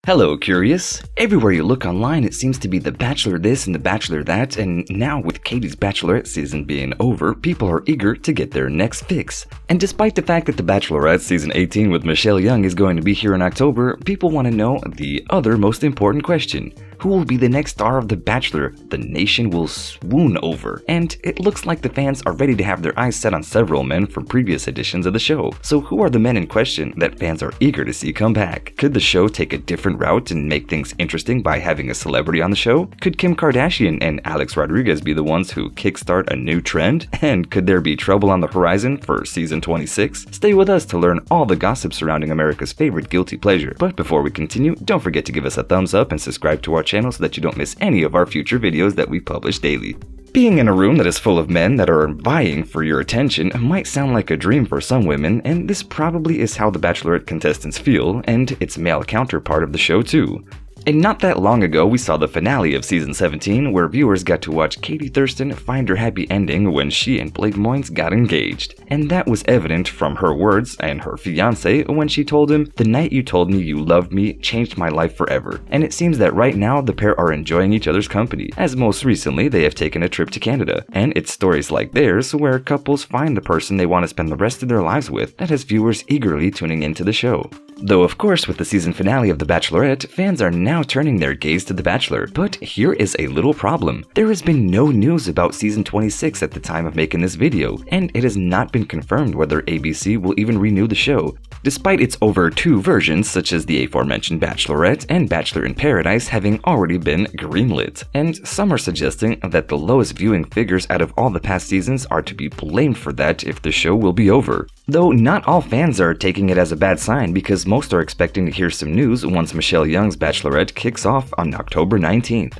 Hello, Curious! Everywhere you look online, it seems to be the Bachelor this and the Bachelor that, and now with Katie's Bachelorette season being over, people are eager to get their next fix. And despite the fact that the Bachelorette season 18 with Michelle Young is going to be here in October, people want to know the other most important question. Who will be the next star of The Bachelor the nation will swoon over? And it looks like the fans are ready to have their eyes set on several men from previous editions of the show. So who are the men in question that fans are eager to see come back? Could the show take a different route and make things interesting by having a celebrity on the show? Could Kim Kardashian and Alex Rodriguez be the ones who kickstart a new trend? And could there be trouble on the horizon for season 26? Stay with us to learn all the gossip surrounding America's favorite guilty pleasure. But before we continue, don't forget to give us a thumbs up and subscribe to our channel so that you don't miss any of our future videos that we publish daily. Being in a room that is full of men that are vying for your attention might sound like a dream for some women, and this probably is how the Bachelorette contestants feel, and its male counterpart of the show too. And not that long ago, we saw the finale of season 17, where viewers got to watch Katie Thurston find her happy ending when she and Blake Moynes got engaged. And that was evident from her words and her fiancé when she told him, "The night you told me you loved me changed my life forever." And it seems that right now the pair are enjoying each other's company, as most recently they have taken a trip to Canada. And it's stories like theirs where couples find the person they want to spend the rest of their lives with that has viewers eagerly tuning into the show. Though of course with the season finale of The Bachelorette, fans are now turning their gaze to The Bachelor. But here is a little problem. There has been no news about season 26 at the time of making this video, and it has not been confirmed whether ABC will even renew the show, despite its over 2 versions such as the aforementioned Bachelorette and Bachelor in Paradise having already been greenlit. And some are suggesting that the lowest viewing figures out of all the past seasons are to be blamed for that if the show will be over. Though not all fans are taking it as a bad sign, because most are expecting to hear some news once Michelle Young's Bachelorette kicks off on October 19th.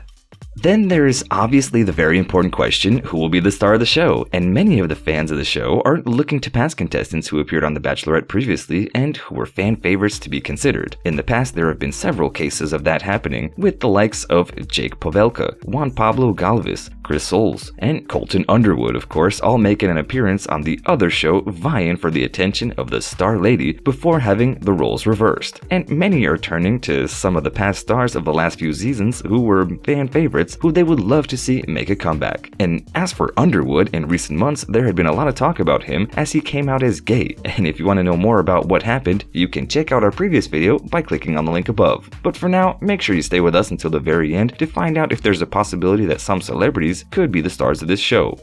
Then there is obviously the very important question, who will be the star of the show? And many of the fans of the show are looking to past contestants who appeared on The Bachelorette previously and who were fan favorites to be considered. In the past, there have been several cases of that happening, with the likes of Jake Pavelka, Juan Pablo Galvez, Chris Soules, and Colton Underwood, of course, all making an appearance on the other show vying for the attention of the star lady before having the roles reversed. And many are turning to some of the past stars of the last few seasons who were fan favorites who they would love to see make a comeback. And as for Underwood, in recent months there had been a lot of talk about him as he came out as gay, and if you want to know more about what happened, you can check out our previous video by clicking on the link above. But for now, make sure you stay with us until the very end to find out if there's a possibility that some celebrities could be the stars of this show.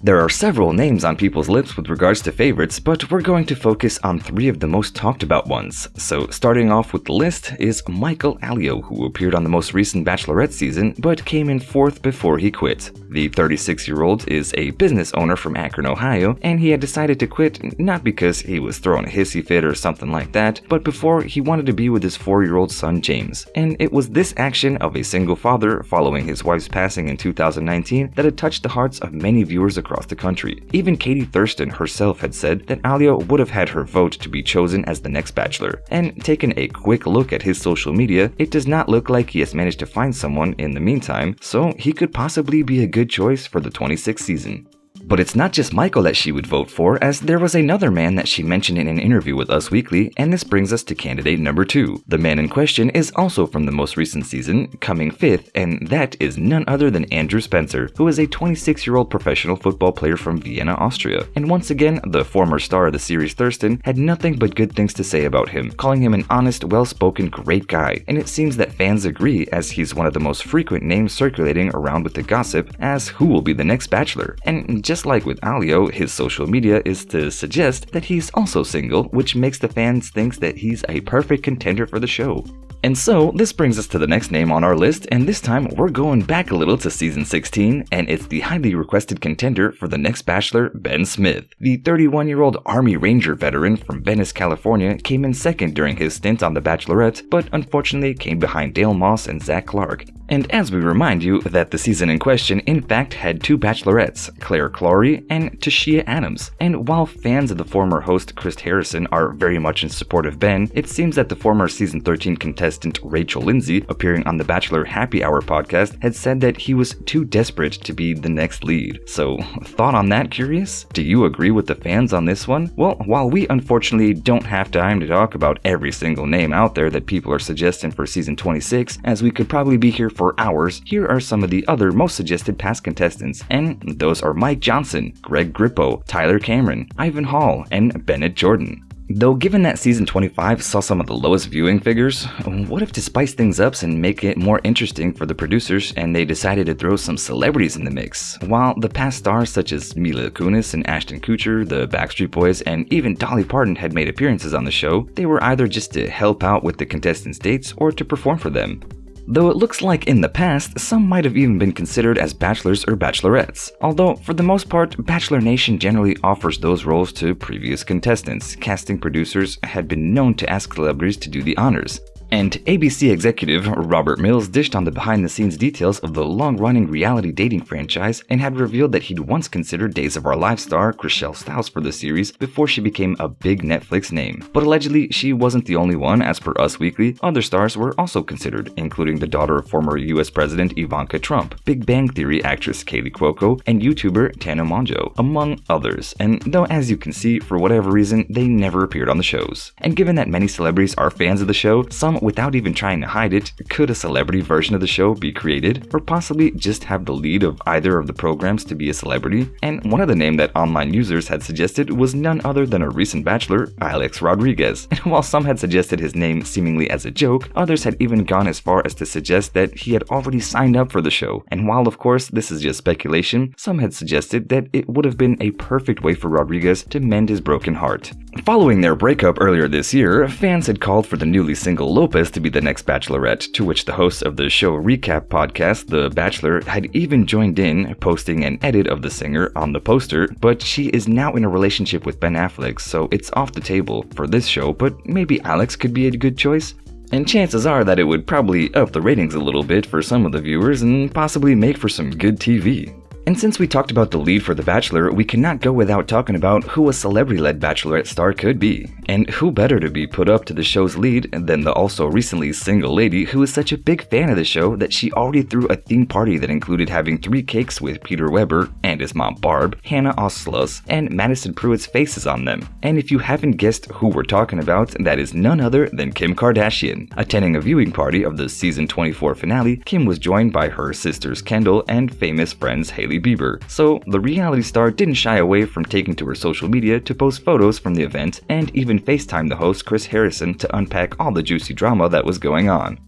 There are several names on people's lips with regards to favorites, but we're going to focus on 3 of the most talked about ones. So starting off with the list is Michael Allio, who appeared on the most recent Bachelorette season, but came in 4th before he quit. The 36-year-old is a business owner from Akron, Ohio, and he had decided to quit not because he was throwing a hissy fit or something like that, but before he wanted to be with his 4-year-old son James. And it was this action of a single father following his wife's passing in 2019 that had touched the hearts of many viewers across the country. Even Katie Thurston herself had said that Allio would have had her vote to be chosen as the next Bachelor. And taking a quick look at his social media, it does not look like he has managed to find someone in the meantime, so he could possibly be a good choice for the 26th season. But it's not just Michael that she would vote for, as there was another man that she mentioned in an interview with Us Weekly, and this brings us to candidate number 2. The man in question is also from the most recent season, coming 5th, and that is none other than Andrew Spencer, who is a 26-year-old professional football player from Vienna, Austria. And once again, the former star of the series Thurston had nothing but good things to say about him, calling him an honest, well-spoken, great guy. And it seems that fans agree, as he's one of the most frequent names circulating around with the gossip as who will be the next Bachelor. And just like with Allio, his social media is to suggest that he's also single, which makes the fans think that he's a perfect contender for the show. And so, this brings us to the next name on our list, and this time we're going back a little to season 16, and it's the highly requested contender for the next Bachelor, Ben Smith. The 31-year-old Army Ranger veteran from Venice, California came in 2nd during his stint on The Bachelorette, but unfortunately came behind Dale Moss and Zach Clark. And as we remind you that the season in question in fact had two bachelorettes, Claire Clory and Tashia Adams. And while fans of the former host Chris Harrison are very much in support of Ben, it seems that the former season 13 contestant Rachel Lindsay, appearing on the Bachelor Happy Hour podcast, had said that he was too desperate to be the next lead. So, thought on that, curious? Do you agree with the fans on this one? Well, while we unfortunately don't have time to talk about every single name out there that people are suggesting for season 26, as we could probably be here for hours, here are some of the other most suggested past contestants, and those are Mike Johnson, Greg Grippo, Tyler Cameron, Ivan Hall, and Bennett Jordan. Though given that season 25 saw some of the lowest viewing figures, what if to spice things up and make it more interesting for the producers and they decided to throw some celebrities in the mix? While the past stars such as Mila Kunis and Ashton Kutcher, the Backstreet Boys, and even Dolly Parton had made appearances on the show, they were either just to help out with the contestants' dates or to perform for them. Though it looks like in the past, some might have even been considered as bachelors or bachelorettes. Although, for the most part, Bachelor Nation generally offers those roles to previous contestants. Casting producers had been known to ask celebrities to do the honors. And ABC executive Robert Mills dished on the behind-the-scenes details of the long-running reality dating franchise and had revealed that he'd once considered Days of Our Lives star Chrishell Stause for the series before she became a big Netflix name. But allegedly, she wasn't the only one. As per Us Weekly, other stars were also considered, including the daughter of former US President Ivanka Trump, Big Bang Theory actress Kaylee Cuoco, and YouTuber Tana Mongeau, among others. And though, as you can see, for whatever reason, they never appeared on the shows. And given that many celebrities are fans of the show, some without even trying to hide it, could a celebrity version of the show be created, or possibly just have the lead of either of the programs to be a celebrity? And one of the names that online users had suggested was none other than a recent bachelor, Alex Rodriguez. And while some had suggested his name seemingly as a joke, others had even gone as far as to suggest that he had already signed up for the show. And while of course this is just speculation, some had suggested that it would have been a perfect way for Rodriguez to mend his broken heart. Following their breakup earlier this year, fans had called for the newly single Lopez to be the next Bachelorette, to which the host of the show recap podcast, The Bachelor, had even joined in, posting an edit of the singer on the poster, but she is now in a relationship with Ben Affleck, so it's off the table for this show, but maybe Alex could be a good choice? And chances are that it would probably up the ratings a little bit for some of the viewers and possibly make for some good TV. And since we talked about the lead for The Bachelor, we cannot go without talking about who a celebrity-led Bachelorette star could be. And who better to be put up to the show's lead than the also recently single lady who is such a big fan of the show that she already threw a theme party that included having 3 cakes with Peter Weber and his mom Barb, Hannah Oslos, and Madison Pruitt's faces on them. And if you haven't guessed who we're talking about, that is none other than Kim Kardashian. Attending a viewing party of the season 24 finale, Kim was joined by her sisters Kendall and famous friends Hailey Bieber. So the reality star didn't shy away from taking to her social media to post photos from the event and even FaceTime the host Chris Harrison to unpack all the juicy drama that was going on.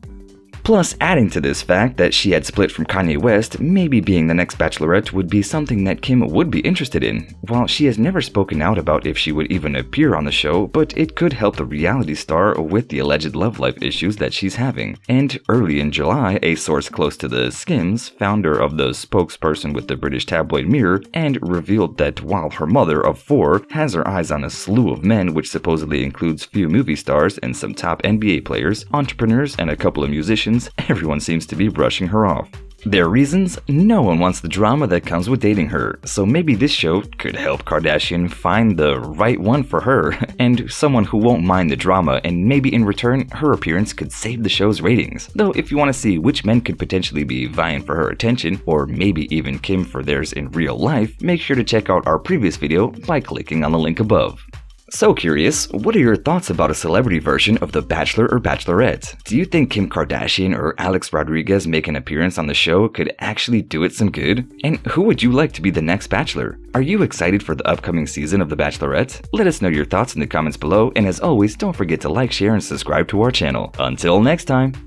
Plus, adding to this fact that she had split from Kanye West, maybe being the next Bachelorette would be something that Kim would be interested in. While she has never spoken out about if she would even appear on the show, but it could help the reality star with the alleged love life issues that she's having. And early in July, a source close to the Skims, founder of the spokesperson with the British tabloid Mirror, and revealed that while her mother of 4 has her eyes on a slew of men, which supposedly includes few movie stars and some top NBA players, entrepreneurs, and a couple of musicians, everyone seems to be brushing her off. Their reasons? No one wants the drama that comes with dating her, so maybe this show could help Kardashian find the right one for her, and someone who won't mind the drama, and maybe in return, her appearance could save the show's ratings. Though if you want to see which men could potentially be vying for her attention, or maybe even Kim for theirs in real life, make sure to check out our previous video by clicking on the link above. So curious, what are your thoughts about a celebrity version of The Bachelor or Bachelorette? Do you think Kim Kardashian or Alex Rodriguez make an appearance on the show could actually do it some good? And who would you like to be the next Bachelor? Are you excited for the upcoming season of The Bachelorette? Let us know your thoughts in the comments below, and as always, don't forget to like, share, and subscribe to our channel. Until next time!